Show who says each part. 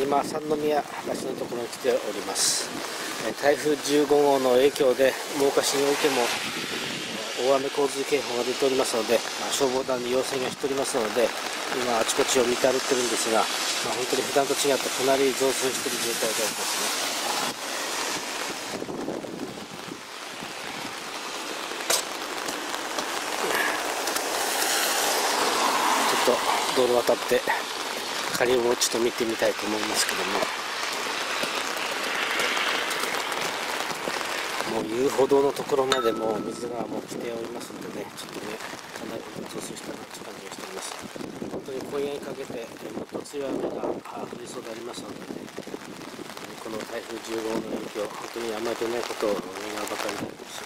Speaker 1: 今、三宮橋のところに来ております。台風15号の影響で真岡市においても大雨洪水警報が出ておりますので、消防団に要請がしておりますので、今あちこちを見て歩ってるんですが、本当に普段と違ってかなり増水している状態でありますね。ちょっと道路渡って下流をちょっと見てみたいと思いますけども、もう遊歩道のところまでもう水がもう来ておりますのでね、ちょっとね、かなり増水したなという感じがしております。本当に今夜にかけてもっと強い雨が降りそうでありますので、この台風15号の影響、本当にあまり出ないことを願うばかりです。